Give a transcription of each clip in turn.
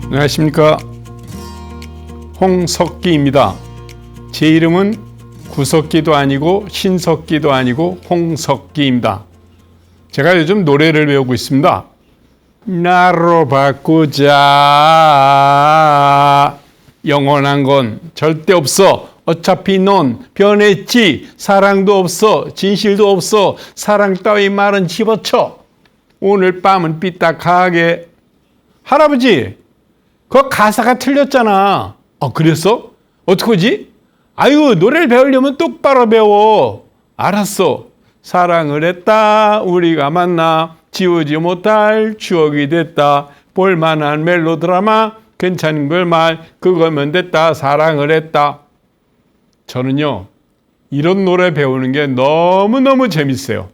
안녕하십니까, 홍석기입니다. 제 이름은 구석기도 아니고 신석기도 아니고 홍석기입니다. 제가 요즘 노래를 배우고 있습니다. 나로 바꾸자, 영원한 건 절대 없어, 어차피 넌 변했지, 사랑도 없어, 진실도 없어, 사랑 따위 말은 집어쳐, 오늘 밤은 삐딱하게. 할아버지, 그 가사가 틀렸잖아. 그랬어? 어떡하지? 아유, 노래를 배우려면 똑바로 배워. 알았어. 사랑을 했다, 우리가 만나, 지우지 못할 추억이 됐다, 볼만한 멜로드라마, 괜찮은 걸 말, 그거면 됐다, 사랑을 했다. 저는요, 이런 노래 배우는 게 너무너무 재밌어요.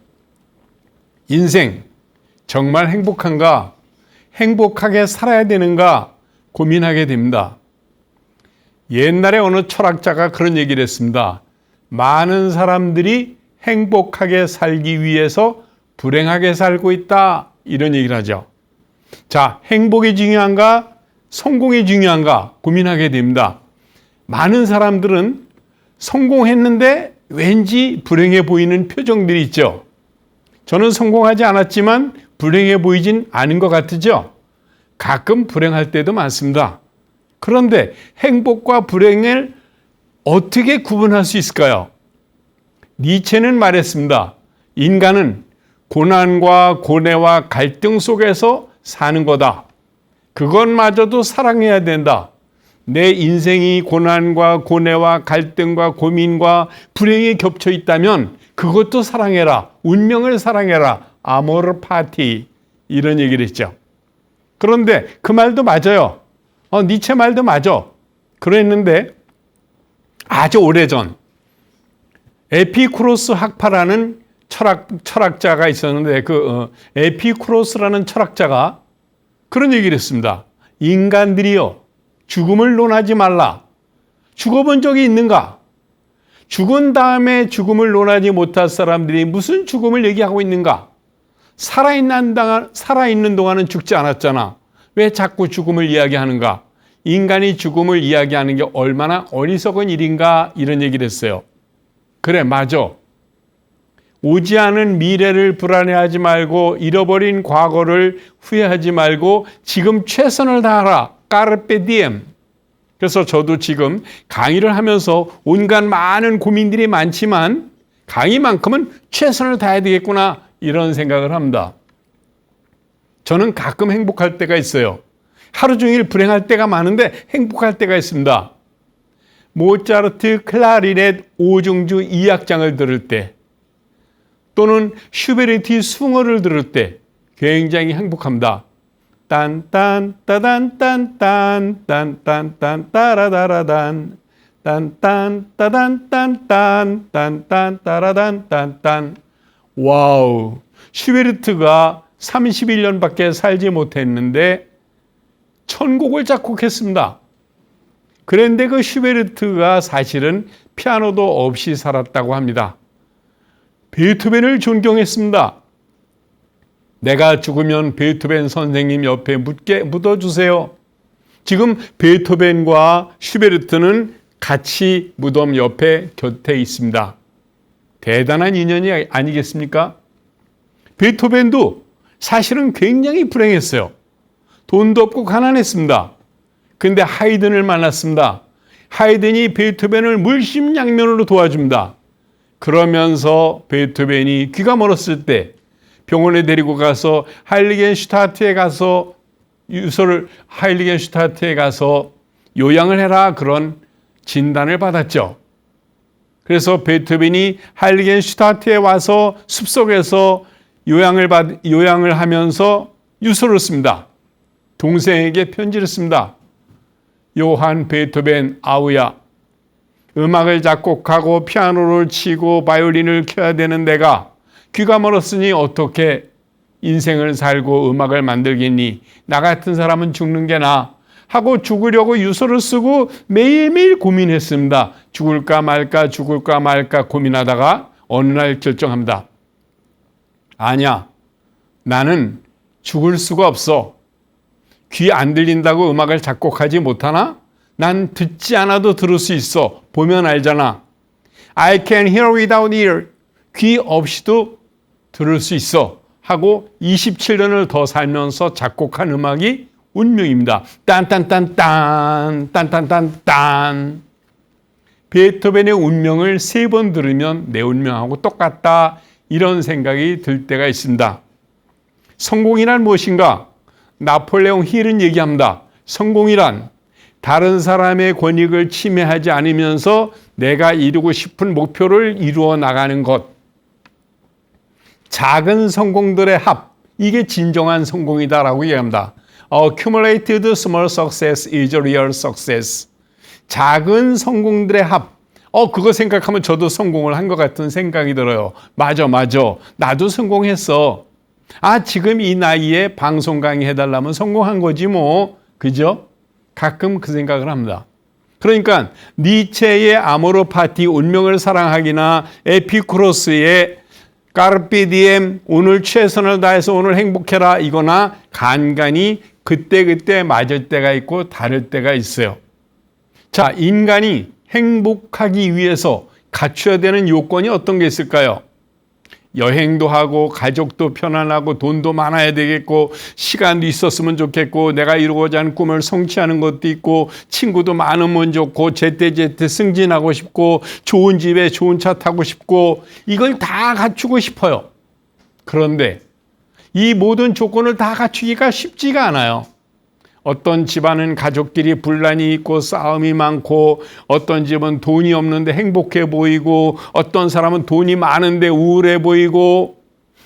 인생 정말 행복한가? 행복하게 살아야 되는가? 고민하게 됩니다. 옛날에 어느 철학자가 그런 얘기를 했습니다. 많은 사람들이 행복하게 살기 위해서 불행하게 살고 있다, 이런 얘기를 하죠. 자, 행복이 중요한가? 성공이 중요한가? 고민하게 됩니다. 많은 사람들은 성공했는데 왠지 불행해 보이는 표정들이 있죠. 저는 성공하지 않았지만 불행해 보이진 않은 것 같으죠. 가끔 불행할 때도 많습니다. 그런데 행복과 불행을 어떻게 구분할 수 있을까요? 니체는 말했습니다. 인간은 고난과 고뇌와 갈등 속에서 사는 거다. 그것마저도 사랑해야 된다. 내 인생이 고난과 고뇌와 갈등과 고민과 불행이 겹쳐 있다면 그것도 사랑해라. 운명을 사랑해라. 아모르 파티, 이런 얘기를 했죠. 그런데 그 말도 맞아요. 니체 말도 맞아. 그랬는데 아주 오래전 에피쿠로스 학파라는 철학자가 있었는데, 에피쿠로스라는 철학자가 그런 얘기를 했습니다. 인간들이요, 죽음을 논하지 말라. 죽어본 적이 있는가? 죽은 다음에 죽음을 논하지 못할 사람들이 무슨 죽음을 얘기하고 있는가? 살아있는 동안은 죽지 않았잖아. 왜 자꾸 죽음을 이야기하는가? 인간이 죽음을 이야기하는 게 얼마나 어리석은 일인가, 이런 얘기를 했어요. 그래, 맞아. 오지 않은 미래를 불안해하지 말고, 잃어버린 과거를 후회하지 말고 지금 최선을 다하라. 까르페 디엠. 그래서 저도 지금 강의를 하면서 온갖 많은 고민들이 많지만 강의만큼은 최선을 다해야 되겠구나, 이런 생각을 합니다. 저는 가끔 행복할 때가 있어요. 하루 종일 불행할 때가 많은데 행복할 때가 있습니다. 모차르트 클라리넷 5중주 2악장을 들을 때, 또는 슈베르트 숭어를 들을 때 굉장히 행복합니다. 딴딴 따단 딴딴 딴딴 따라다라단 딴딴 따단 딴딴 딴딴 따라단 딴딴. 와우, 슈베르트가 31년밖에 살지 못했는데 천곡을 작곡했습니다. 그런데 그 슈베르트가 사실은 피아노도 없이 살았다고 합니다. 베토벤을 존경했습니다. 내가 죽으면 베토벤 선생님 옆에 묻어주세요. 지금 베토벤과 슈베르트는 같이 무덤 옆에 곁에 있습니다. 대단한 인연이 아니겠습니까? 베토벤도 사실은 굉장히 불행했어요. 돈도 없고 가난했습니다. 근데 하이든을 만났습니다. 하이든이 베토벤을 물심양면으로 도와줍니다. 그러면서 베토벤이 귀가 멀었을 때 병원에 데리고 가서 하일리겐슈타트에 가서 요양을 해라, 그런 진단을 받았죠. 그래서 베토벤이 하일리겐슈타트에 와서 숲속에서 요양을 하면서 유서를 씁니다. 동생에게 편지를 씁니다. 요한 베토벤 아우야, 음악을 작곡하고 피아노를 치고 바이올린을 켜야 되는 내가 귀가 멀었으니 어떻게 인생을 살고 음악을 만들겠니? 나 같은 사람은 죽는 게 나아 하고 죽으려고 유서를 쓰고 매일매일 고민했습니다. 죽을까 말까 고민하다가 어느 날 결정합니다. 아니야, 나는 죽을 수가 없어. 귀 안 들린다고 음악을 작곡하지 못하나? 난 듣지 않아도 들을 수 있어. 보면 알잖아. I can hear without ear. 귀 없이도 들을 수 있어. 하고 27년을 더 살면서 작곡한 음악이 운명입니다. 딴딴딴딴 딴딴딴딴. 베토벤의 운명을 3번 들으면 내 운명하고 똑같다. 이런 생각이 들 때가 있습니다. 성공이란 무엇인가? 나폴레옹 힐은 얘기합니다. 성공이란 다른 사람의 권익을 침해하지 않으면서 내가 이루고 싶은 목표를 이루어 나가는 것. 작은 성공들의 합, 이게 진정한 성공이다라고 얘기합니다. Accumulated small success is real success. 작은 성공들의 합. 그거 생각하면 저도 성공을 한 것 같은 생각이 들어요. 맞아. 나도 성공했어. 지금 이 나이에 방송 강의 해달라면 성공한 거지 뭐. 그죠? 가끔 그 생각을 합니다. 그러니까 니체의 아모르 파티 운명을 사랑하기나 에피쿠로스의 까르페 디엠 오늘 최선을 다해서 오늘 행복해라 이거나 간간히 그때 맞을 때가 있고 다를 때가 있어요. 자, 인간이 행복하기 위해서 갖춰야 되는 요건이 어떤 게 있을까요? 여행도 하고 가족도 편안하고 돈도 많아야 되겠고 시간도 있었으면 좋겠고 내가 이루고자 하는 꿈을 성취하는 것도 있고 친구도 많으면 좋고 제때제때 승진하고 싶고 좋은 집에 좋은 차 타고 싶고 이걸 다 갖추고 싶어요. 그런데 이 모든 조건을 다 갖추기가 쉽지가 않아요. 어떤 집안은 가족끼리 분란이 있고 싸움이 많고 어떤 집은 돈이 없는데 행복해 보이고 어떤 사람은 돈이 많은데 우울해 보이고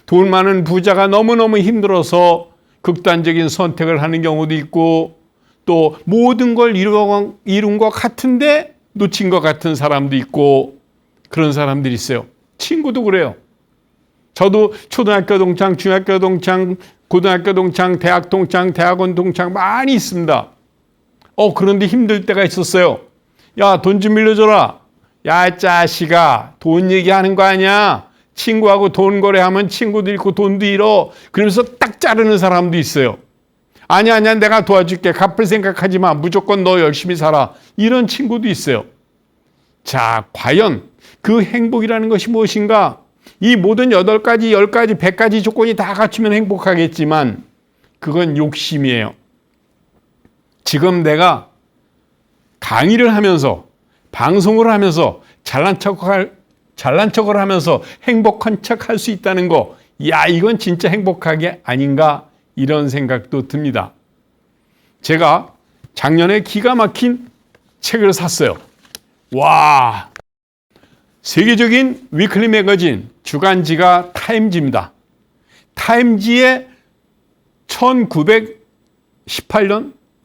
돈 많은 부자가 너무너무 힘들어서 극단적인 선택을 하는 경우도 있고 또 모든 걸 이룬 것 같은데 놓친 것 같은 사람도 있고 그런 사람들이 있어요. 친구도 그래요. 저도 초등학교 동창, 중학교 동창, 고등학교 동창, 대학 동창, 대학원 동창 많이 있습니다. 그런데 힘들 때가 있었어요. 야, 돈 좀 빌려줘라. 야, 짜식아, 돈 얘기하는 거 아니야. 친구하고 돈 거래하면 친구도 잃고 돈도 잃어. 그러면서 딱 자르는 사람도 있어요. 아니야, 내가 도와줄게. 갚을 생각하지 마. 무조건 너 열심히 살아. 이런 친구도 있어요. 자, 과연 그 행복이라는 것이 무엇인가? 이 모든 8가지, 10가지, 100가지 조건이 다 갖추면 행복하겠지만 그건 욕심이에요. 지금 내가 강의를 하면서 방송을 하면서 잘난 척을 하면서 행복한 척 할 수 있다는 거, 이건 진짜 행복하게 아닌가 이런 생각도 듭니다. 제가 작년에 기가 막힌 책을 샀어요. 와! 세계적인 위클리 매거진 주간지가 타임지입니다. 타임지의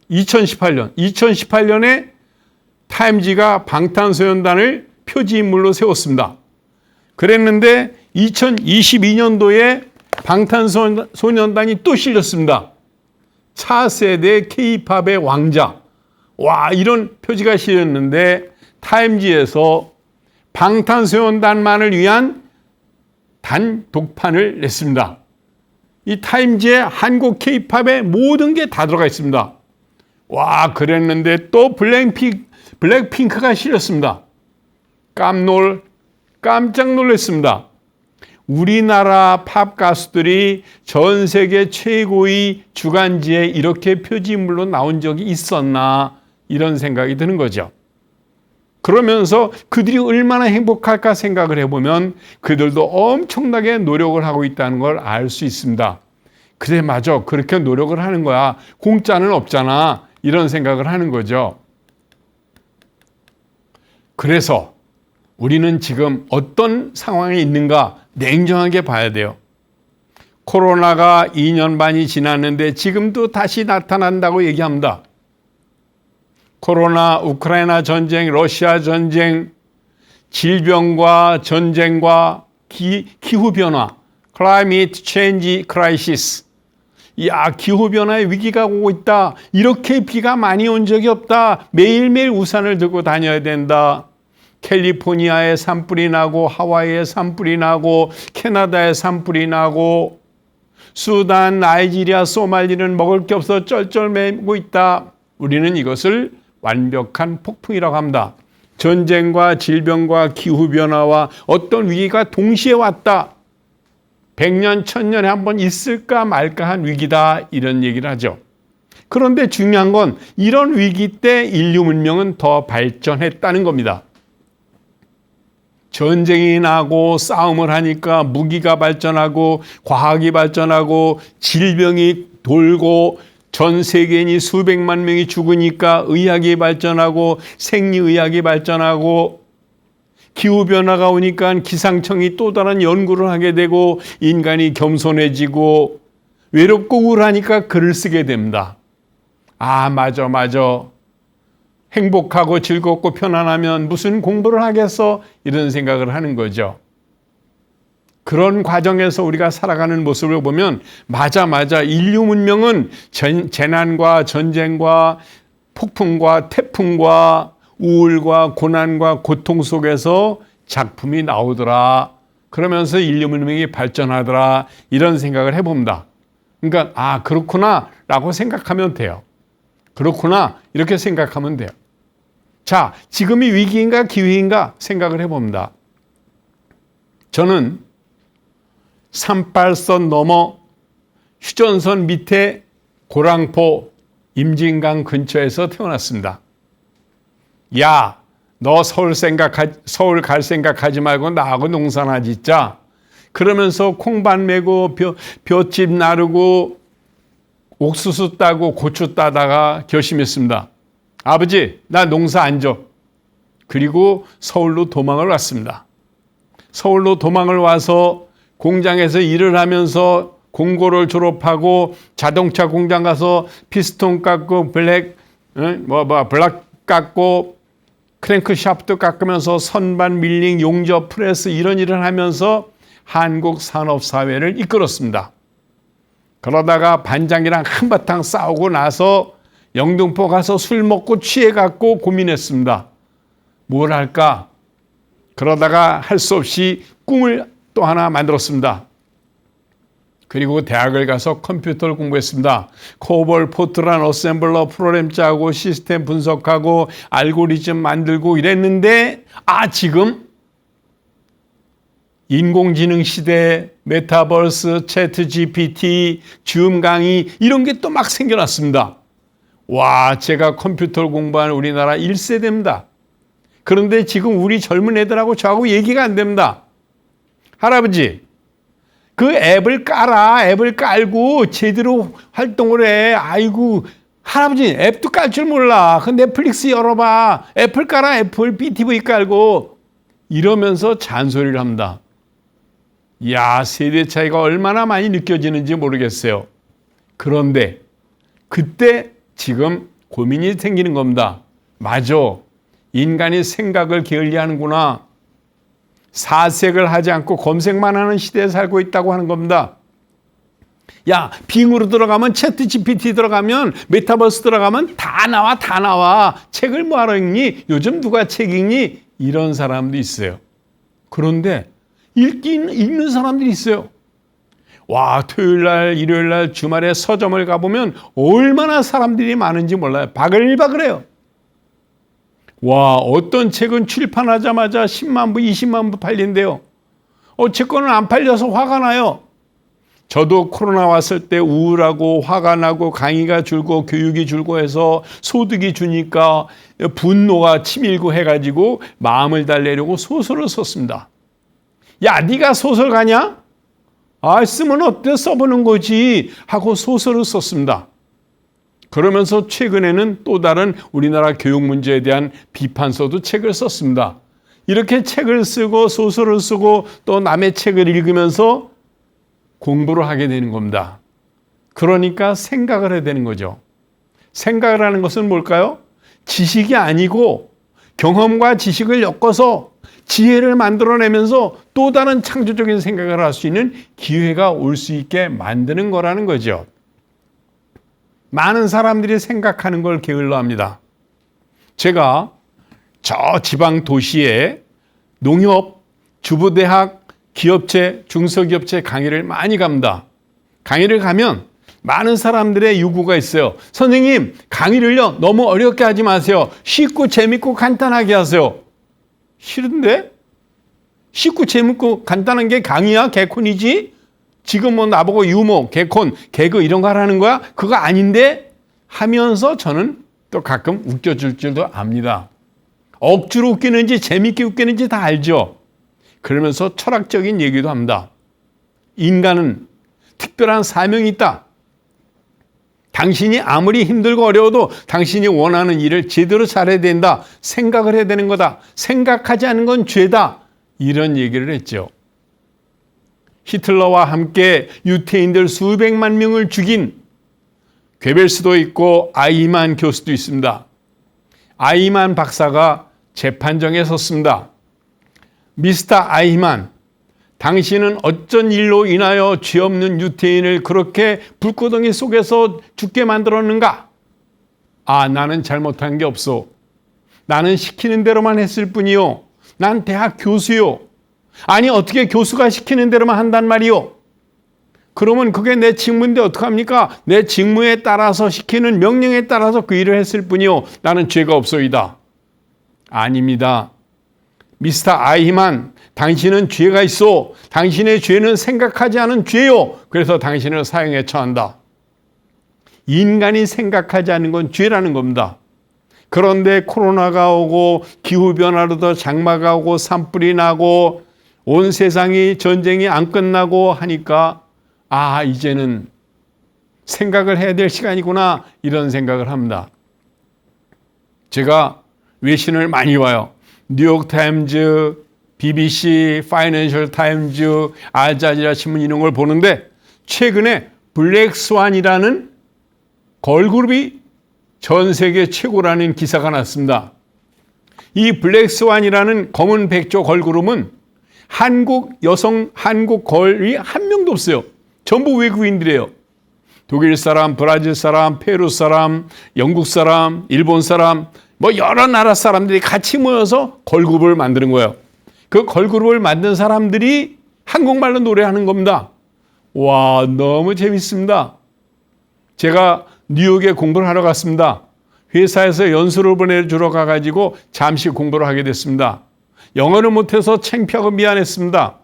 2018년에 타임지가 방탄소년단을 표지인물로 세웠습니다. 그랬는데 2022년도에 방탄소년단이 또 실렸습니다. 차세대 K-팝의 왕자. 이런 표지가 실렸는데 타임지에서 방탄소년단만을 위한 단독판을 냈습니다. 이 타임지에 한국 K-팝의 모든 게 다 들어가 있습니다. 그랬는데 또 블랙핑크가 실렸습니다. 깜짝 놀랐습니다. 우리나라 팝 가수들이 전 세계 최고의 주간지에 이렇게 표지물로 나온 적이 있었나 이런 생각이 드는 거죠. 그러면서 그들이 얼마나 행복할까 생각을 해보면 그들도 엄청나게 노력을 하고 있다는 걸 알 수 있습니다. 그래, 맞아. 그렇게 노력을 하는 거야. 공짜는 없잖아. 이런 생각을 하는 거죠. 그래서 우리는 지금 어떤 상황에 있는가 냉정하게 봐야 돼요. 코로나가 2년 반이 지났는데 지금도 다시 나타난다고 얘기합니다. 코로나, 우크라이나 전쟁, 러시아 전쟁, 질병과 전쟁과 기후변화, climate change crisis. 기후변화의 위기가 오고 있다. 이렇게 비가 많이 온 적이 없다. 매일매일 우산을 들고 다녀야 된다. 캘리포니아에 산불이 나고 하와이에 산불이 나고 캐나다에 산불이 나고 수단, 나이지리아, 소말리는 먹을 게 없어 쩔쩔매고 있다. 우리는 이것을 완벽한 폭풍이라고 합니다. 전쟁과 질병과 기후변화와 어떤 위기가 동시에 왔다. 100년, 1000년에 한 번 있을까 말까 한 위기다. 이런 얘기를 하죠. 그런데 중요한 건 이런 위기 때 인류 문명은 더 발전했다는 겁니다. 전쟁이 나고 싸움을 하니까 무기가 발전하고 과학이 발전하고 질병이 돌고 전 세계인이 수백만 명이 죽으니까 의학이 발전하고 생리의학이 발전하고 기후변화가 오니까 기상청이 또 다른 연구를 하게 되고 인간이 겸손해지고 외롭고 우울하니까 글을 쓰게 됩니다. 아, 맞아. 행복하고 즐겁고 편안하면 무슨 공부를 하겠어? 이런 생각을 하는 거죠. 그런 과정에서 우리가 살아가는 모습을 보면 맞아. 인류 문명은 재난과 전쟁과 폭풍과 태풍과 우울과 고난과 고통 속에서 작품이 나오더라. 그러면서 인류 문명이 발전하더라. 이런 생각을 해봅니다. 그러니까 아, 그렇구나 라고 생각하면 돼요. 그렇구나 이렇게 생각하면 돼요. 자, 지금이 위기인가 기회인가 생각을 해봅니다. 저는 38선 넘어 휴전선 밑에 고랑포 임진강 근처에서 태어났습니다. 야, 너 서울 갈 생각하지 말고 나하고 농사나 짓자. 그러면서 콩밭 메고 볏짚 나르고 옥수수 따고 고추 따다가 결심했습니다. 아버지, 나 농사 안 줘. 그리고 서울로 도망을 왔습니다. 서울로 도망을 와서 공장에서 일을 하면서 공고를 졸업하고 자동차 공장 가서 피스톤 깎고 블랙 깎고 크랭크샤프트 깎으면서 선반 밀링 용접 프레스 이런 일을 하면서 한국 산업사회를 이끌었습니다. 그러다가 반장이랑 한바탕 싸우고 나서 영등포 가서 술 먹고 취해갖고 고민했습니다. 뭘 할까? 그러다가 할 수 없이 꿈을 또 하나 만들었습니다. 그리고 대학을 가서 컴퓨터를 공부했습니다. 코볼, 포트란, 어셈블러, 프로그램 짜고 시스템 분석하고 알고리즘 만들고 이랬는데 지금 인공지능 시대, 메타버스, 채트 GPT, 줌 강의 이런 게 또 막 생겨났습니다. 와, 제가 컴퓨터를 공부하는 우리나라 1세대입니다. 그런데 지금 우리 젊은 애들하고 저하고 얘기가 안 됩니다. 할아버지, 그 앱을 깔아. 앱을 깔고 제대로 활동을 해. 아이고, 할아버지 앱도 깔 줄 몰라. 그 넷플릭스 열어봐. 애플 깔아. 애플 BTV 깔고. 이러면서 잔소리를 합니다. 야, 세대 차이가 얼마나 많이 느껴지는지 모르겠어요. 그런데 그때 지금 고민이 생기는 겁니다. 맞아. 인간이 생각을 게을리하는구나. 사색을 하지 않고 검색만 하는 시대에 살고 있다고 하는 겁니다. 야, 빙으로 들어가면 채트 GPT 들어가면 메타버스 들어가면 다 나와. 책을 뭐하러 읽니? 요즘 누가 책 읽니? 이런 사람도 있어요. 그런데 읽는 사람들이 있어요. 와, 토요일날, 일요일날, 주말에 서점을 가보면 얼마나 사람들이 많은지 몰라요. 바글바글해요. 와, 어떤 책은 출판하자마자 10만 부, 20만 부 팔린대요. 제 거는 안 팔려서 화가 나요. 저도 코로나 왔을 때 우울하고 화가 나고 강의가 줄고 교육이 줄고 해서 소득이 주니까 분노가 치밀고 해가지고 마음을 달래려고 소설을 썼습니다. 야, 네가 소설 가냐? 쓰면 어때? 써보는 거지 하고 소설을 썼습니다. 그러면서 최근에는 또 다른 우리나라 교육 문제에 대한 비판서도 책을 썼습니다. 이렇게 책을 쓰고 소설을 쓰고 또 남의 책을 읽으면서 공부를 하게 되는 겁니다. 그러니까 생각을 해야 되는 거죠. 생각을 하는 것은 뭘까요? 지식이 아니고 경험과 지식을 엮어서 지혜를 만들어내면서 또 다른 창조적인 생각을 할 수 있는 기회가 올 수 있게 만드는 거라는 거죠. 많은 사람들이 생각하는 걸 게을러합니다. 제가 저 지방 도시에 농협, 주부대학, 기업체, 중소기업체 강의를 많이 갑니다. 강의를 가면 많은 사람들의 요구가 있어요. 선생님, 강의를요, 너무 어렵게 하지 마세요. 쉽고 재밌고 간단하게 하세요. 싫은데? 쉽고 재밌고 간단한 게 강의야? 개콘이지? 지금 뭐 나보고 유머, 개콘, 개그 이런 거 하라는 거야? 그거 아닌데? 하면서 저는 또 가끔 웃겨줄 줄도 압니다. 억지로 웃기는지 재밌게 웃기는지 다 알죠. 그러면서 철학적인 얘기도 합니다. 인간은 특별한 사명이 있다. 당신이 아무리 힘들고 어려워도 당신이 원하는 일을 제대로 잘해야 된다. 생각을 해야 되는 거다. 생각하지 않은 건 죄다. 이런 얘기를 했죠. 히틀러와 함께 유태인들 수백만 명을 죽인 괴벨스도 있고 아이만 교수도 있습니다. 아이만 박사가 재판정에 섰습니다. 미스터 아이만, 당신은 어쩐 일로 인하여 죄 없는 유태인을 그렇게 불구덩이 속에서 죽게 만들었는가? 아, 나는 잘못한 게 없어. 나는 시키는 대로만 했을 뿐이요. 난 대학 교수요. 아니, 어떻게 교수가 시키는 대로만 한단 말이요? 그러면 그게 내 직무인데 어떡합니까? 내 직무에 따라서 시키는 명령에 따라서 그 일을 했을 뿐이요. 나는 죄가 없소이다. 아닙니다. 미스터 아이만, 당신은 죄가 있어. 당신의 죄는 생각하지 않은 죄요. 그래서 당신을 사형에 처한다. 인간이 생각하지 않는 건 죄라는 겁니다. 그런데 코로나가 오고 기후변화로도 장마가 오고 산불이 나고 온 세상이 전쟁이 안 끝나고 하니까 아, 이제는 생각을 해야 될 시간이구나 이런 생각을 합니다. 제가 외신을 많이 봐요. 뉴욕타임즈, BBC, 파이낸셜 타임즈, 알자지라 신문 이런 걸 보는데 최근에 블랙스완이라는 걸그룹이 전 세계 최고라는 기사가 났습니다. 이 블랙스완이라는 검은 백조 걸그룹은 한국 여성, 한국 걸이 한 명도 없어요. 전부 외국인들이에요. 독일 사람, 브라질 사람, 페루 사람, 영국 사람, 일본 사람, 뭐 여러 나라 사람들이 같이 모여서 걸그룹을 만드는 거예요. 그 걸그룹을 만든 사람들이 한국말로 노래하는 겁니다. 와, 너무 재밌습니다. 제가 뉴욕에 공부를 하러 갔습니다. 회사에서 연수를 보내주러 가가지고 잠시 공부를 하게 됐습니다. 영어를 못해서 창피하고 미안했습니다.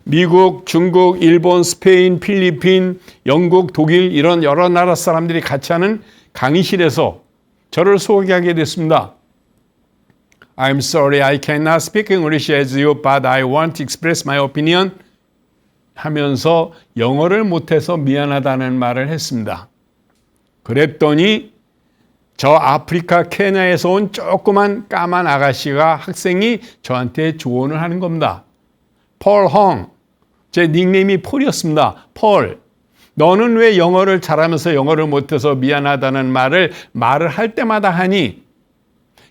미국, 중국, 일본, 스페인, 필리핀, 영국, 독일 이런 여러 나라 사람들이 같이 하는 강의실에서 저를 소개하게 됐습니다. I'm sorry I cannot speak English as you, but I want to express my opinion 하면서 영어를 못해서 미안하다는 말을 했습니다. 그랬더니 저 아프리카 케냐에서 온 조그만 까만 아가씨가 학생이 저한테 조언을 하는 겁니다. 폴 헝, 제 닉네임이 폴이었습니다. 폴, 너는 왜 영어를 잘하면서 영어를 못해서 미안하다는 말을 할 때마다 하니?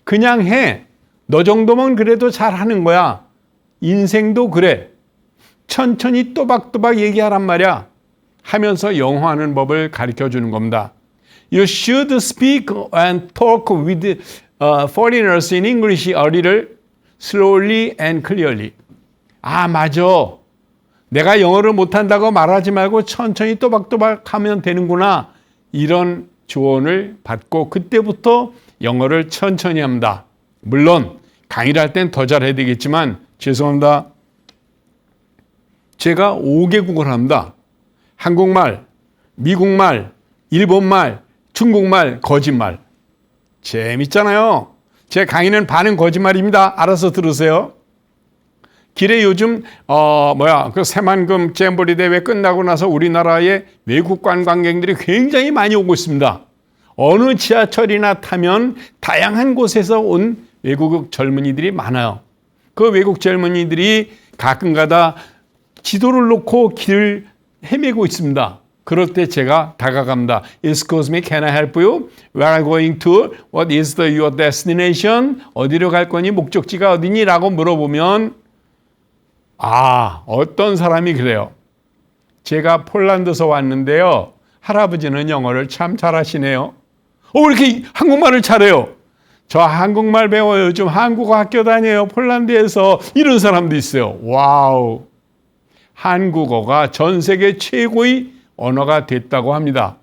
그냥 해. 너 정도면 그래도 잘하는 거야. 인생도 그래. 천천히 또박또박 얘기하란 말이야. 하면서 영어하는 법을 가르쳐 주는 겁니다. You should speak and talk with foreigners in English a little slowly and clearly. 아, 맞아. 내가 영어를 못한다고 말하지 말고 천천히 또박또박 하면 되는구나. 이런 조언을 받고 그때부터 영어를 천천히 합니다. 물론 강의를 할 땐 더 잘해야 되겠지만 죄송합니다. 제가 5개국어를 합니다. 한국말, 미국말, 일본말, 중국말, 거짓말. 재밌잖아요. 제 강의는 반은 거짓말입니다. 알아서 들으세요. 길에 요즘 그 새만금 잼버리 대회 끝나고 나서 우리나라에 외국 관광객들이 굉장히 많이 오고 있습니다. 어느 지하철이나 타면 다양한 곳에서 온 외국 젊은이들이 많아요. 그 외국 젊은이들이 가끔가다 지도를 놓고 길을 헤매고 있습니다. 그럴 때 제가 다가갑니다. Excuse me, can I help you? Where are you going to? What is your destination? 어디로 갈 거니? 목적지가 어디니? 라고 물어보면 어떤 사람이 그래요. 제가 폴란드에서 왔는데요. 할아버지는 영어를 참 잘하시네요. 왜 이렇게 한국말을 잘해요? 저 한국말 배워요. 요즘 한국어 학교 다녀요. 폴란드에서. 이런 사람도 있어요. 와우. 한국어가 전 세계 최고의 언어가 됐다고 합니다.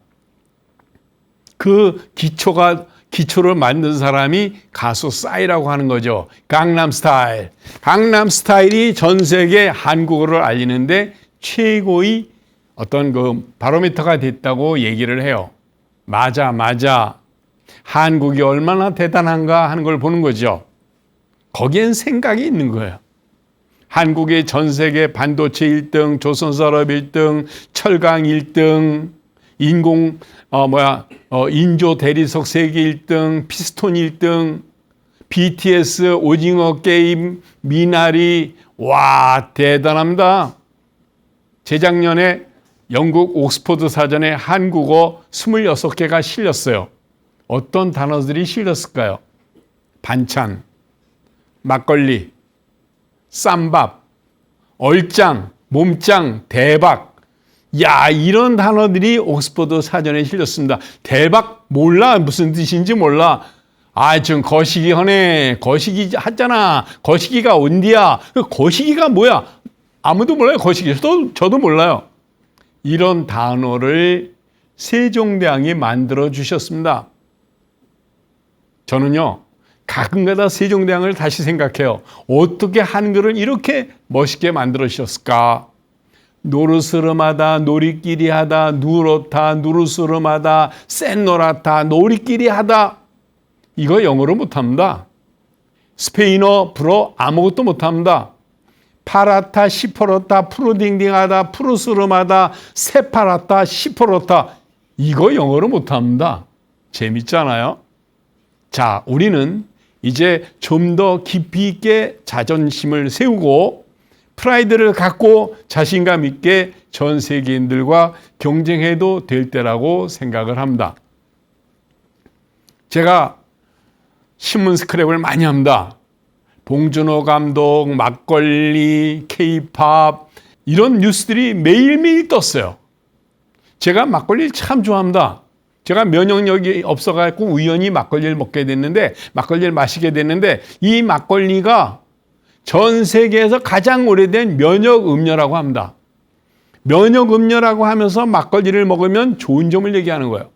그 기초를 만든 사람이 가수 싸이라고 하는 거죠. 강남스타일. 강남스타일이 전 세계 한국어를 알리는데 최고의 어떤 그 바로미터가 됐다고 얘기를 해요. 맞아. 한국이 얼마나 대단한가 하는 걸 보는 거죠. 거기엔 생각이 있는 거예요. 한국이 전 세계 반도체 1등, 조선산업 1등, 철강 1등, 인조 대리석 세계 1등, 피스톤 1등, BTS, 오징어 게임, 미나리, 와, 대단합니다. 재작년에 영국 옥스퍼드 사전에 한국어 26개가 실렸어요. 어떤 단어들이 실렸을까요? 반찬, 막걸리, 쌈밥, 얼짱, 몸짱, 대박. 야, 이런 단어들이 옥스퍼드 사전에 실렸습니다. 대박 몰라. 무슨 뜻인지 몰라. 아, 지금 거시기 하네. 거시기 하잖아. 거시기가 온디야. 거시기가 뭐야? 아무도 몰라요. 거시기. 저도 몰라요. 이런 단어를 세종대왕이 만들어 주셨습니다. 저는요, 가끔가다 세종대왕을 다시 생각해요. 어떻게 한글을 이렇게 멋있게 만들어 주셨을까? 노르스름하다, 놀이끼리 하다, 누렇다, 누르스름하다, 센노라타, 놀이끼리 하다. 이거 영어로 못합니다. 스페인어, 불어 아무것도 못합니다. 파라타, 시퍼렇다, 푸르딩딩하다, 푸르스름하다, 세파라타, 시퍼렇다. 이거 영어로 못합니다. 재밌잖아요. 자, 우리는 이제 좀 더 깊이 있게 자존심을 세우고 프라이드를 갖고 자신감 있게 전 세계인들과 경쟁해도 될 때라고 생각을 합니다. 제가 신문 스크랩을 많이 합니다. 봉준호 감독, 막걸리, K-팝 이런 뉴스들이 매일매일 떴어요. 제가 막걸리를 참 좋아합니다. 제가 면역력이 없어갖고 우연히 막걸리를 먹게 됐는데, 막걸리를 마시게 됐는데, 이 막걸리가 전 세계에서 가장 오래된 면역 음료라고 합니다. 면역 음료라고 하면서 막걸리를 먹으면 좋은 점을 얘기하는 거예요.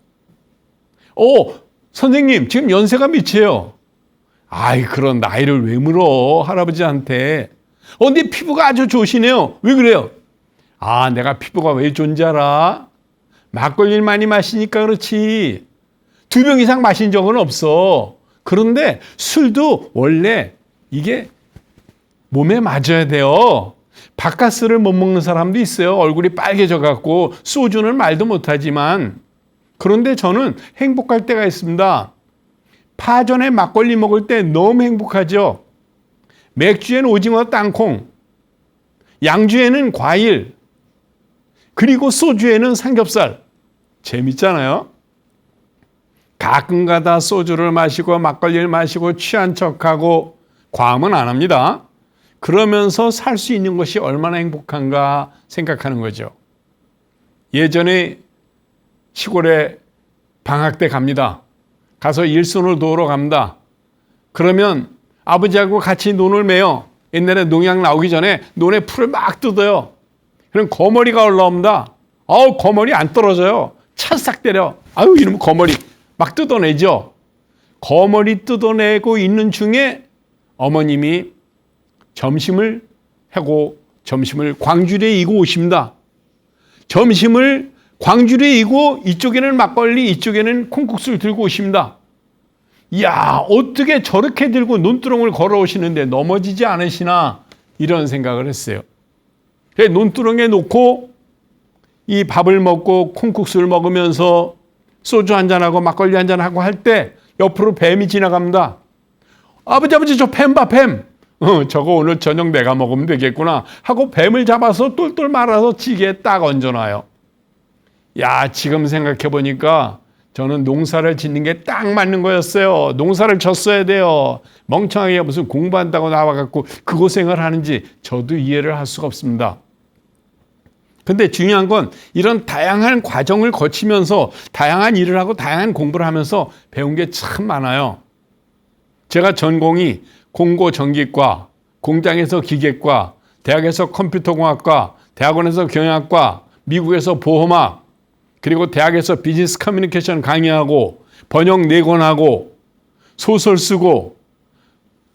선생님, 지금 연세가 몇이에요? 아이, 그런 나이를 왜 물어, 할아버지한테. 근데 피부가 아주 좋으시네요. 왜 그래요? 아, 내가 피부가 왜 좋은지 알아? 막걸리를 많이 마시니까 그렇지. 2병 이상 마신 적은 없어. 그런데 술도 원래 이게 몸에 맞아야 돼요. 바카스를 못 먹는 사람도 있어요. 얼굴이 빨개져 갖고 소주는 말도 못하지만. 그런데 저는 행복할 때가 있습니다. 파전에 막걸리 먹을 때 너무 행복하죠. 맥주에는 오징어 땅콩, 양주에는 과일, 그리고 소주에는 삼겹살. 재밌잖아요. 가끔가다 소주를 마시고 막걸리를 마시고 취한 척하고 과음은 안 합니다. 그러면서 살 수 있는 것이 얼마나 행복한가 생각하는 거죠. 예전에 시골에 방학 때 갑니다. 가서 일손을 도우러 갑니다. 그러면 아버지하고 같이 논을 매요. 옛날에 농약 나오기 전에 논에 풀을 막 뜯어요. 그럼 거머리가 올라옵니다. 거머리 안 떨어져요. 찰싹 때려. 이놈 거머리 막 뜯어내죠. 거머리 뜯어내고 있는 중에 어머님이 점심을 하고 점심을 광주리에 이고 오십니다. 점심을 광주리에 이고 이쪽에는 막걸리, 이쪽에는 콩국수를 들고 오십니다. 이야, 어떻게 저렇게 들고 논두렁을 걸어오시는데 넘어지지 않으시나 이런 생각을 했어요. 논두렁에 놓고 이 밥을 먹고 콩국수를 먹으면서 소주 한잔하고 막걸리 한잔하고 할 때 옆으로 뱀이 지나갑니다. 아버지 저 뱀 봐, 뱀. 저거 오늘 저녁 내가 먹으면 되겠구나 하고 뱀을 잡아서 똘똘 말아서 찌개에 딱 얹어놔요. 야, 지금 생각해 보니까 저는 농사를 짓는 게 딱 맞는 거였어요. 농사를 졌어야 돼요. 멍청하게 무슨 공부한다고 나와갖고 그 고생을 하는지 저도 이해를 할 수가 없습니다. 근데 중요한 건 이런 다양한 과정을 거치면서 다양한 일을 하고 다양한 공부를 하면서 배운 게 참 많아요. 제가 전공이 공고전기과, 공장에서 기계과, 대학에서 컴퓨터공학과, 대학원에서 경영학과, 미국에서 보험학, 그리고 대학에서 비즈니스 커뮤니케이션 강의하고 번역 4권 하고 소설 쓰고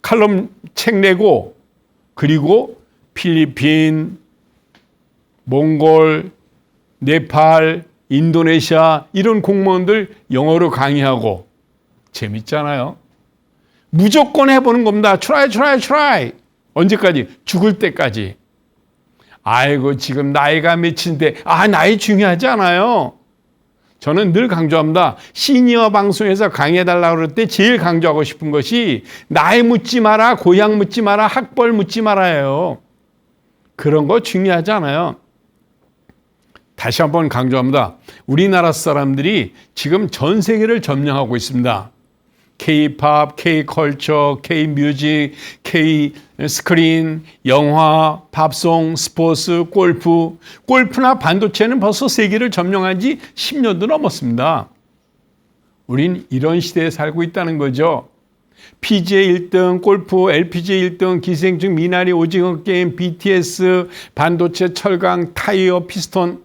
칼럼 책 내고 그리고 필리핀, 몽골, 네팔, 인도네시아 이런 공무원들 영어로 강의하고 재밌잖아요. 무조건 해보는 겁니다. try. 언제까지? 죽을 때까지. 아이고 지금 나이가 몇인데 나이 중요하지 않아요. 저는 늘 강조합니다. 시니어 방송에서 강의해달라고 그럴 때 제일 강조하고 싶은 것이 나이 묻지 마라, 고향 묻지 마라, 학벌 묻지 말아요. 그런 거 중요하지 않아요. 다시 한번 강조합니다. 우리나라 사람들이 지금 전 세계를 점령하고 있습니다. K-팝, K-컬처, K-뮤직, K-스크린, 영화, 팝송, 스포츠, 골프. 골프나 반도체는 벌써 세계를 점령한 지 10년도 넘었습니다. 우린 이런 시대에 살고 있다는 거죠. PGA 1등, 골프, LPGA 1등, 기생충, 미나리, 오징어 게임, BTS, 반도체, 철강, 타이어, 피스톤.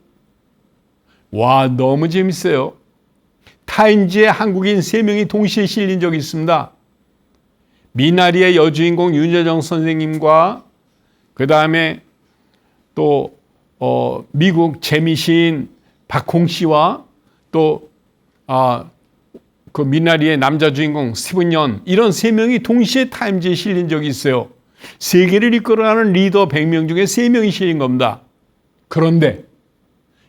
와, 너무 재밌어요. 타임지에 한국인 3명이 동시에 실린 적이 있습니다. 미나리의 여주인공 윤여정 선생님과 그 다음에 또 미국 재미시인 박홍 씨와 또 그 미나리의 남자 주인공 스티븐 연 이런 3명이 동시에 타임지에 실린 적이 있어요. 세계를 이끌어가는 리더 100명 중에 3명이 실린 겁니다. 그런데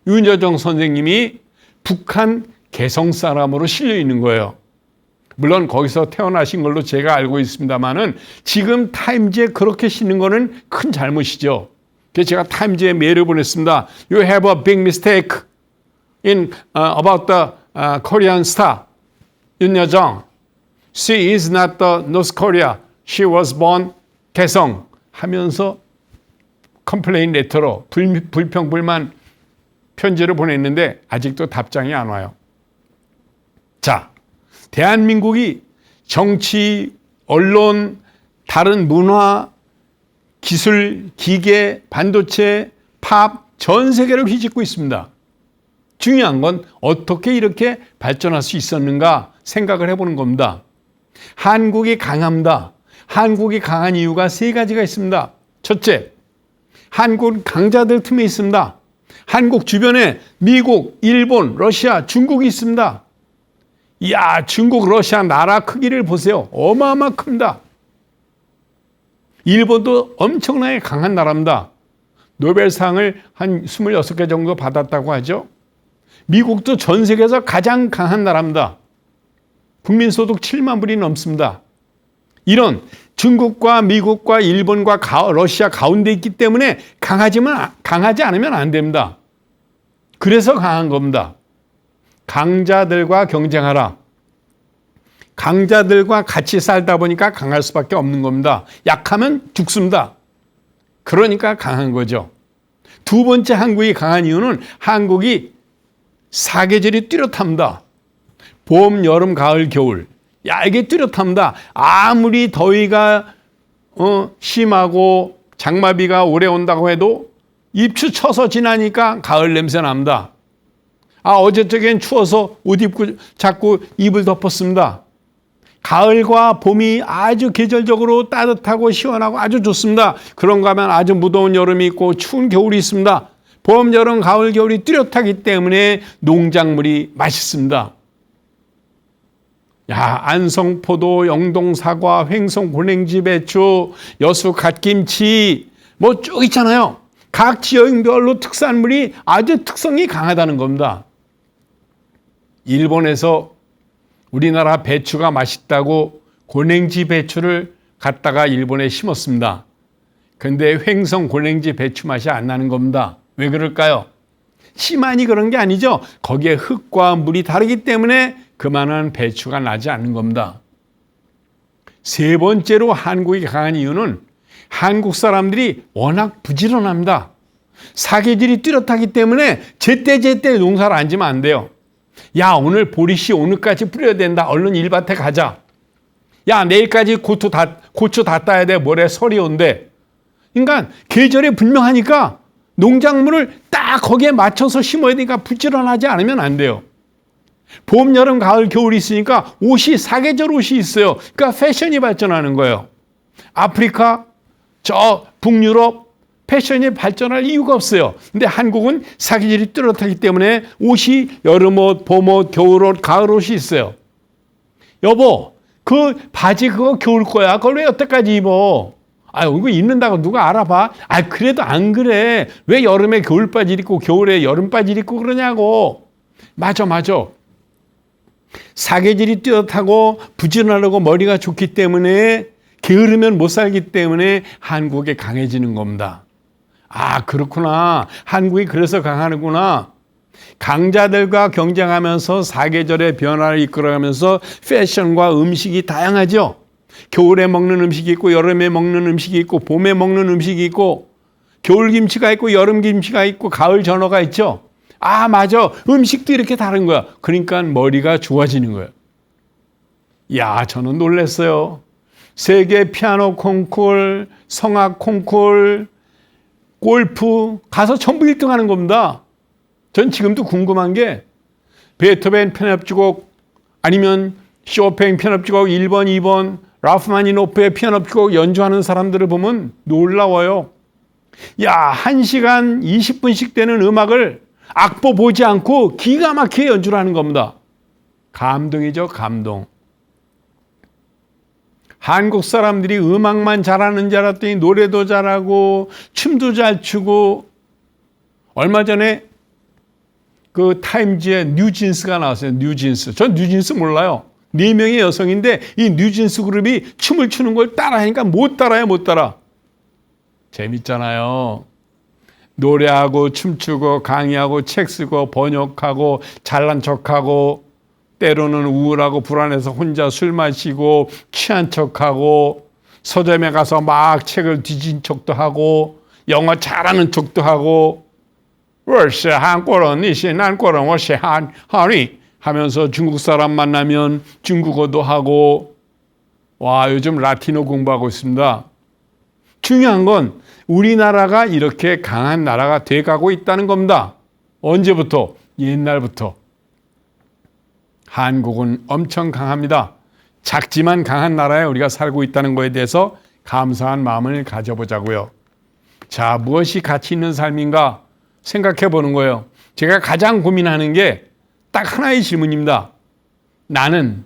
윤여정 선생님이 북한 개성 사람으로 실려 있는 거예요. 물론 거기서 태어나신 걸로 제가 알고 있습니다만은 지금 타임즈에 그렇게 실는 거는 큰 잘못이죠. 그래서 제가 타임즈에 메일을 보냈습니다. You have a big mistake in about the Korean star 윤여정. She is not the North Korea. She was born 개성 하면서 컴플레인 레터로 불평 불만 편지를 보냈는데 아직도 답장이 안 와요. 자, 대한민국이 정치, 언론, 다른 문화, 기술, 기계, 반도체, 팝, 전 세계를 휘짓고 있습니다. 중요한 건 어떻게 이렇게 발전할 수 있었는가 생각을 해보는 겁니다. 한국이 강합니다. 한국이 강한 이유가 3가지가 있습니다. 첫째, 한국은 강자들 틈에 있습니다. 한국 주변에 미국, 일본, 러시아, 중국이 있습니다. 이야, 중국, 러시아 나라 크기를 보세요. 어마어마 큽니다. 일본도 엄청나게 강한 나라입니다. 노벨상을 한 26개 정도 받았다고 하죠. 미국도 전 세계에서 가장 강한 나라입니다. 국민소득 7만 불이 넘습니다. 이런 중국과 미국과 일본과 러시아 가운데 있기 때문에 강하지 않으면 안 됩니다. 그래서 강한 겁니다. 강자들과 경쟁하라. 강자들과 같이 살다 보니까 강할 수밖에 없는 겁니다. 약하면 죽습니다. 그러니까 강한 거죠. 두 번째 한국이 강한 이유는 한국이 사계절이 뚜렷합니다. 봄, 여름, 가을, 겨울. 이게 뚜렷합니다. 아무리 더위가 심하고 장마비가 오래 온다고 해도 입추 쳐서 지나니까 가을 냄새 납니다. 어제저겐 추워서 옷 입고 자꾸 이불 덮었습니다. 가을과 봄이 아주 계절적으로 따뜻하고 시원하고 아주 좋습니다. 그런가 하면 아주 무더운 여름이 있고 추운 겨울이 있습니다. 봄, 여름, 가을, 겨울이 뚜렷하기 때문에 농작물이 맛있습니다. 안성포도, 영동사과, 횡성 고랭지 배추, 여수 갓김치 뭐 쭉 있잖아요. 각 지역별로 특산물이 아주 특성이 강하다는 겁니다. 일본에서 우리나라 배추가 맛있다고 고랭지 배추를 갖다가 일본에 심었습니다. 근데 횡성 고랭지 배추 맛이 안 나는 겁니다. 왜 그럴까요? 씨만이 그런 게 아니죠. 거기에 흙과 물이 다르기 때문에 그만한 배추가 나지 않는 겁니다. 3번째로 한국이 강한 이유는 한국 사람들이 워낙 부지런합니다. 사계절이 뚜렷하기 때문에 제때 농사를 안 지면 안 돼요. 오늘 보리씨 오늘까지 뿌려야 된다. 얼른 일밭에 가자. 내일까지 고추 다 따야 돼. 모레 설이 온대. 그러니까 계절이 분명하니까 농작물을 딱 거기에 맞춰서 심어야 되니까 부지런하지 않으면 안 돼요. 봄, 여름, 가을, 겨울이 있으니까 옷이 사계절 옷이 있어요. 그러니까 패션이 발전하는 거예요. 아프리카, 저 북유럽 패션이 발전할 이유가 없어요. 근데 한국은 사계절이 뚜렷하기 때문에 옷이 여름옷, 봄옷, 겨울옷, 가을옷이 있어요. 여보, 그 바지 그거 겨울 거야. 그걸 왜 여태까지 입어? 이거 입는다고 누가 알아봐? 그래도 안 그래. 왜 여름에 겨울 바지 입고 겨울에 여름 바지 입고 그러냐고. 맞아. 사계절이 뚜렷하고 부지런하고 머리가 좋기 때문에 게으르면 못 살기 때문에 한국에 강해지는 겁니다. 그렇구나. 한국이 그래서 강하는구나. 강자들과 경쟁하면서 사계절의 변화를 이끌어가면서 패션과 음식이 다양하죠. 겨울에 먹는 음식이 있고 여름에 먹는 음식이 있고 봄에 먹는 음식이 있고 겨울 김치가 있고 여름 김치가 있고 가을 전어가 있죠. 맞아. 음식도 이렇게 다른 거야. 그러니까 머리가 좋아지는 거예요. 저는 놀랐어요. 세계 피아노 콩쿨, 성악 콩쿨, 골프 가서 전부 1등 하는 겁니다. 전 지금도 궁금한 게 베토벤 편협주곡 아니면 쇼팽 편협주곡 1번, 2번 라흐마니노프의 피아노 주곡 연주하는 사람들을 보면 놀라워요. 1시간 20분씩 되는 음악을 악보 보지 않고 기가 막히게 연주를 하는 겁니다. 감동이죠, 감동. 한국 사람들이 음악만 잘하는 줄 알았더니 노래도 잘하고 춤도 잘 추고. 얼마 전에 그 타임즈에 뉴진스가 나왔어요. 뉴진스. 전 뉴진스 몰라요. 4명의 여성인데 이 뉴진스 그룹이 춤을 추는 걸 따라하니까 못 따라. 재밌잖아요. 노래하고 춤추고 강의하고 책 쓰고 번역하고 잘난 척하고 때로는 우울하고 불안해서 혼자 술 마시고 취한 척하고 서점에 가서 막 책을 뒤진 척도 하고 영어 잘하는 척도 하고 我是韩国人你是韩国人我是한리 하면서 중국 사람 만나면 중국어도 하고. 요즘 라틴어 공부하고 있습니다. 중요한 건 우리나라가 이렇게 강한 나라가 돼가고 있다는 겁니다. 언제부터? 옛날부터. 한국은 엄청 강합니다. 작지만 강한 나라에 우리가 살고 있다는 것에 대해서 감사한 마음을 가져보자고요. 자, 무엇이 가치 있는 삶인가 생각해 보는 거예요. 제가 가장 고민하는 게 딱 하나의 질문입니다. 나는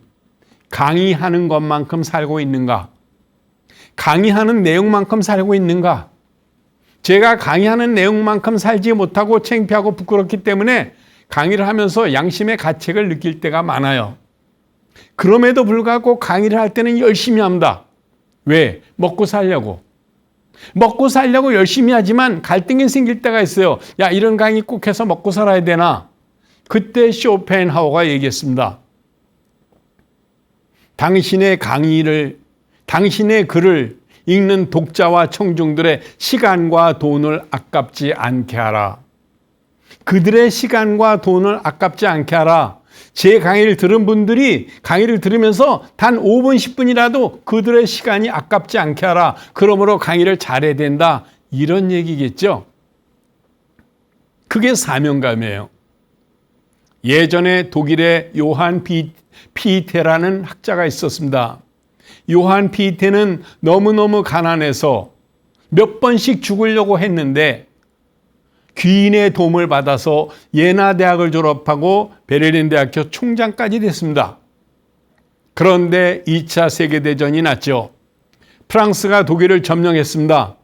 강의하는 것만큼 살고 있는가? 강의하는 내용만큼 살고 있는가? 제가 강의하는 내용만큼 살지 못하고 창피하고 부끄럽기 때문에 강의를 하면서 양심의 가책을 느낄 때가 많아요. 그럼에도 불구하고 강의를 할 때는 열심히 합니다. 왜? 먹고 살려고. 먹고 살려고 열심히 하지만 갈등이 생길 때가 있어요. 이런 강의 꼭 해서 먹고 살아야 되나? 그때 쇼펜하우어가 얘기했습니다. 당신의 글을 읽는 독자와 청중들의 시간과 돈을 아깝지 않게 하라. 그들의 시간과 돈을 아깝지 않게 하라. 제 강의를 들은 분들이 강의를 들으면서 단 5분, 10분이라도 그들의 시간이 아깝지 않게 하라. 그러므로 강의를 잘해야 된다. 이런 얘기겠죠. 그게 사명감이에요. 예전에 독일의 요한 피테라는 학자가 있었습니다. 요한 피테는 너무너무 가난해서 몇 번씩 죽으려고 했는데 귀인의 도움을 받아서 예나 대학을 졸업하고 베를린 대학교 총장까지 됐습니다. 그런데 2차 세계대전이 났죠. 프랑스가 독일을 점령했습니다.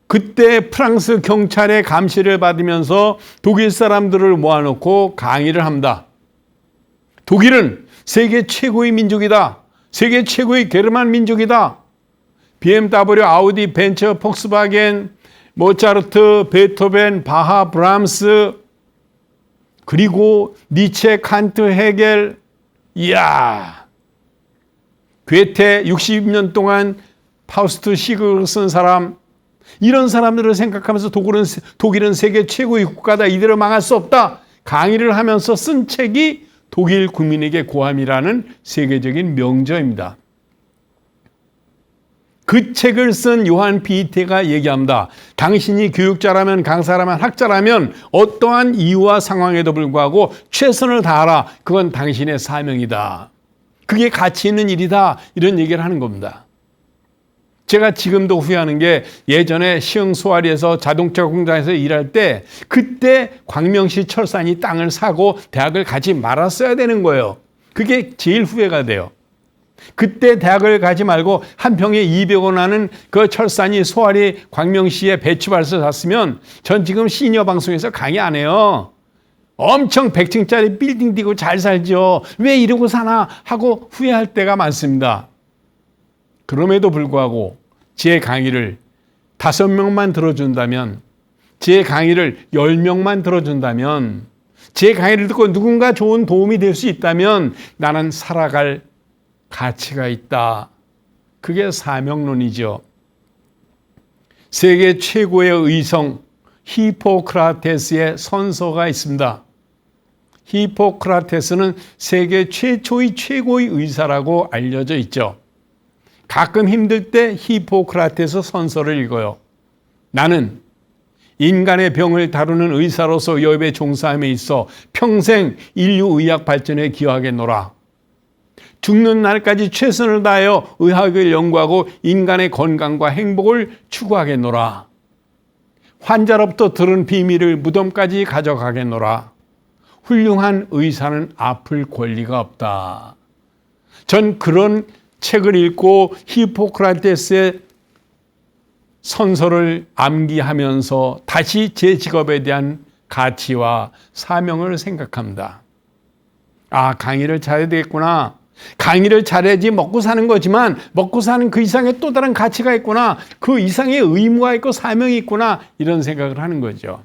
그때 프랑스 경찰의 감시를 받으면서 독일 사람들을 모아놓고 강의를 합니다. 독일은 세계 최고의 민족이다. 세계 최고의 게르만 민족이다. BMW, 아우디, 벤츠, 폭스바겐, 모차르트, 베토벤, 바하, 브람스, 그리고 니체, 칸트, 헤겔. 괴테 60년 동안 파우스트 시극을 쓴 사람. 이런 사람들을 생각하면서 독일은 세계 최고의 국가다. 이대로 망할 수 없다. 강의를 하면서 쓴 책이 독일 국민에게 고함이라는 세계적인 명저입니다. 그 책을 쓴 요한 비테가 얘기합니다. 당신이 교육자라면, 강사라면, 학자라면 어떠한 이유와 상황에도 불구하고 최선을 다하라. 그건 당신의 사명이다. 그게 가치 있는 일이다. 이런 얘기를 하는 겁니다. 제가 지금도 후회하는 게 예전에 시흥소아리에서 자동차 공장에서 일할 때 그때 광명시 철산이 땅을 사고 대학을 가지 말았어야 되는 거예요. 그게 제일 후회가 돼요. 그때 대학을 가지 말고 한 평에 200원 하는 그 철산이 소아리 광명시에 배추밭을 샀으면 전 지금 시니어 방송에서 강의 안 해요. 엄청 100층짜리 빌딩 띄고 잘 살죠. 왜 이러고 사나 하고 후회할 때가 많습니다. 그럼에도 불구하고 제 강의를 5명만 들어준다면, 제 강의를 10명만 들어준다면, 제 강의를 듣고 누군가 좋은 도움이 될 수 있다면 나는 살아갈 가치가 있다. 그게 사명론이죠. 세계 최고의 의성 히포크라테스의 선서가 있습니다. 히포크라테스는 세계 최초의 최고의 의사라고 알려져 있죠. 가끔 힘들 때 히포크라테스 선서를 읽어요. 나는 인간의 병을 다루는 의사로서 여업에 종사함에 있어 평생 인류 의학 발전에 기여하겠노라. 죽는 날까지 최선을 다하여 의학을 연구하고 인간의 건강과 행복을 추구하겠노라. 환자로부터 들은 비밀을 무덤까지 가져가겠노라. 훌륭한 의사는 아플 권리가 없다. 전 그런 책을 읽고 히포크라테스의 선서를 암기하면서 다시 제 직업에 대한 가치와 사명을 생각합니다. 아, 강의를 잘해야 되겠구나. 강의를 잘해야지 먹고 사는 거지만 먹고 사는 그 이상의 또 다른 가치가 있구나. 그 이상의 의무가 있고 사명이 있구나. 이런 생각을 하는 거죠.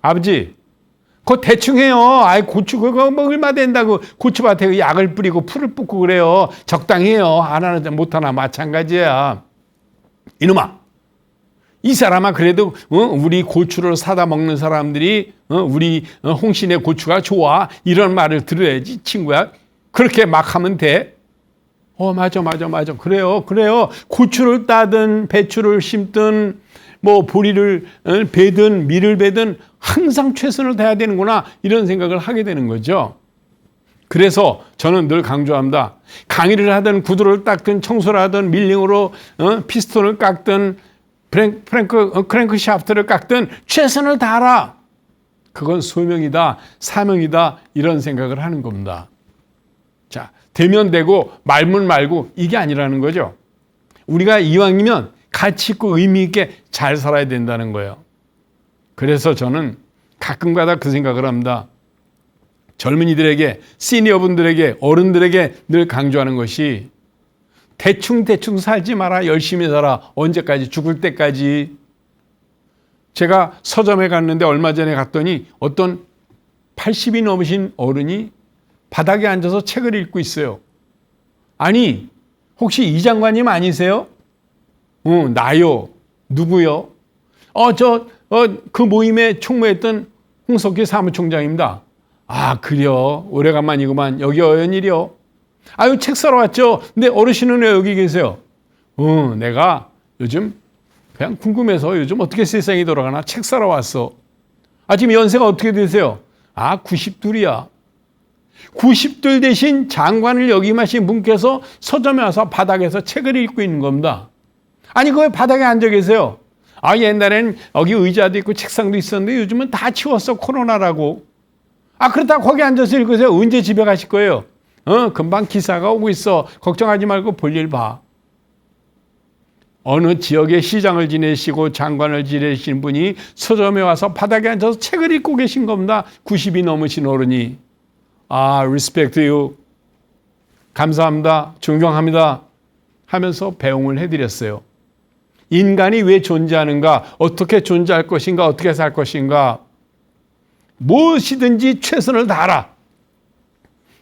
아버지, 그거 대충 해요. 아이, 고추 그거 뭐 얼마 된다고 고추밭에 약을 뿌리고 풀을 뽑고 그래요. 적당히 해요. 하나나 못하나 마찬가지야. 이놈아, 이 사람아 그래도 우리 고추를 사다 먹는 사람들이 우리 홍신의 고추가 좋아. 이런 말을 들어야지 친구야. 그렇게 막 하면 돼. 맞아. 그래요. 고추를 따든 배추를 심든 뭐 보리를 베든 밀을 베든 항상 최선을 다해야 되는구나. 이런 생각을 하게 되는 거죠. 그래서 저는 늘 강조합니다. 강의를 하든 구두를 닦든 청소를 하든 밀링으로 피스톤을 깎든 크랭크 샤프트를 깎든 최선을 다하라. 그건 소명이다, 사명이다 이런 생각을 하는 겁니다. 자, 되면 되고 말면 말고 이게 아니라는 거죠. 우리가 이왕이면 가치 있고 의미 있게 잘 살아야 된다는 거예요. 그래서 저는 가끔가다 그 생각을 합니다. 젊은이들에게, 시니어분들에게, 어른들에게 늘 강조하는 것이 대충 살지 마라. 열심히 살아. 언제까지? 죽을 때까지. 제가 서점에 갔는데 얼마 전에 갔더니 어떤 80이 넘으신 어른이 바닥에 앉아서 책을 읽고 있어요. 아니, 혹시 이 장관님 아니세요? 나요. 누구요? 그 모임에 총무했던 홍석기 사무총장입니다. 아, 그래요. 오래간만이구만. 여기 어연일이요. 아유, 책 사러 왔죠. 근데 어르신은 왜 여기 계세요? 내가 요즘 그냥 궁금해서 요즘 어떻게 세상이 돌아가나 책 사러 왔어. 아, 지금 연세가 어떻게 되세요? 아, 90둘이야. 90둘 대신 장관을 역임하신 분께서 서점에 와서 바닥에서 책을 읽고 있는 겁니다. 아니, 그 왜 바닥에 앉아 계세요? 아, 옛날엔 여기 의자도 있고 책상도 있었는데 요즘은 다 치웠어. 코로나라고. 아, 그렇다고 거기 앉아서 읽으세요. 언제 집에 가실 거예요? 금방 기사가 오고 있어. 걱정하지 말고 볼일 봐. 어느 지역의 시장을 지내시고 장관을 지내신 분이 서점에 와서 바닥에 앉아서 책을 읽고 계신 겁니다. 90이 넘으신 어른이. 아, respect you. 감사합니다. 존경합니다. 하면서 배웅을 해드렸어요. 인간이 왜 존재하는가? 어떻게 존재할 것인가? 어떻게 살 것인가? 무엇이든지 최선을 다하라.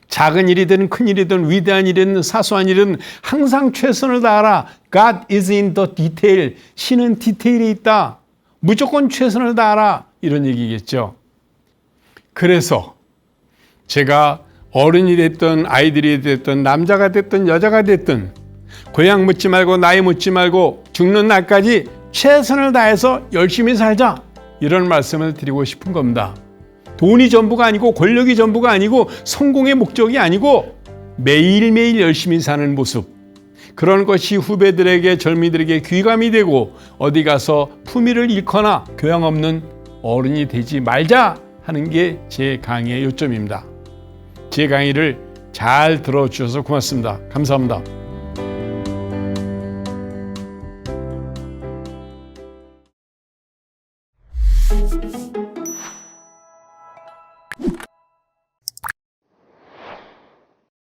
작은 일이든 큰 일이든 위대한 일이든 사소한 일이든 항상 최선을 다하라. God is in the detail. 신은 디테일에 있다. 무조건 최선을 다하라. 이런 얘기겠죠. 그래서 제가 어른이 됐든 아이들이 됐든 남자가 됐든 여자가 됐든 고향 묻지 말고 나이 묻지 말고 죽는 날까지 최선을 다해서 열심히 살자. 이런 말씀을 드리고 싶은 겁니다. 돈이 전부가 아니고 권력이 전부가 아니고 성공의 목적이 아니고 매일매일 열심히 사는 모습. 그런 것이 후배들에게 젊이들에게 귀감이 되고 어디 가서 품위를 잃거나 교양 없는 어른이 되지 말자 하는 게 제 강의의 요점입니다. 제 강의를 잘 들어주셔서 고맙습니다. 감사합니다.